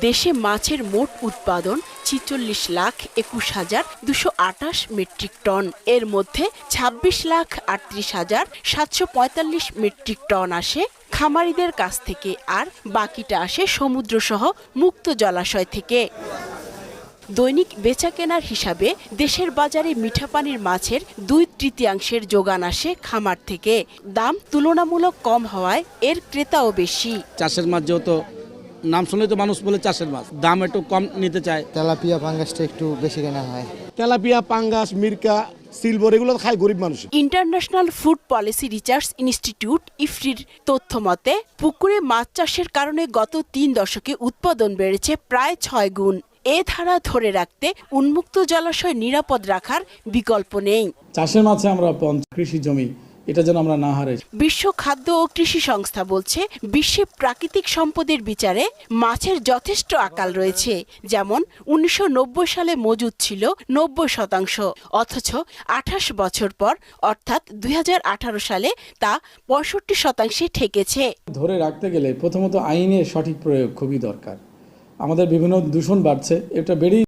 দেশে মাছের মোট উৎপাদন 46,21,228 মেট্রিক টন। এর মধ্যে 26,38,745 মেট্রিক টন আসে খামারিদের কাছ থেকে, আর বাকিটা আসে সমুদ্রসহ মুক্ত জলাশয় থেকে। দৈনিক বেচাকেনার হিসাবে দেশের বাজারে মিঠা পানির মাছের 2/3 যোগান আসে খামার থেকে। দাম তুলনামূলক কম হওয়ায় এর ক্রেতাও বেশি। চাষের মাছ যেহেতু নাম শুনলে তো মানুষ বলে চাষের মাছ, দাম একটু কম নিতে চায়। তেলাপিয়া পাঙ্গাসটা একটু বেশি কেনা হয়। তেলাপিয়া, পাঙ্গাস, মিরকা, সিলভার এগুলো খায় গরিব মানুষ। International food policy research institute ইফরির তথ্য মতে পুকুরে মাছ চাষের কারণে গত 3 দশকে উৎপাদন বেড়েছে প্রায় 6 গুণ। এ ধারা ধরে রাখতে উন্মুক্ত জলাশয় নিরাপদ রাখার বিকল্প নেই। চাষের মাঝে আমরা কৃষি জমি এটা যেন আমরা না হারাই। বিশ্ব খাদ্য ও কৃষি সংস্থা বলছে, বিশ্বে প্রাকৃতিক সম্পদের বিচারে মাছের যথেষ্ট আকাল রয়েছে। যেমন 1990 সালে মজুদ ছিল 90%, অথচ 28 বছর পর অর্থাৎ 2018 সালে তা 65% ঠেকেছে। ধরে রাখতে গেলে প্রথমত আইনের সঠিক প্রয়োগ খুবই দরকার। আমাদের বিভিন্ন দূষণ বাড়ছে, এটা বেড়েই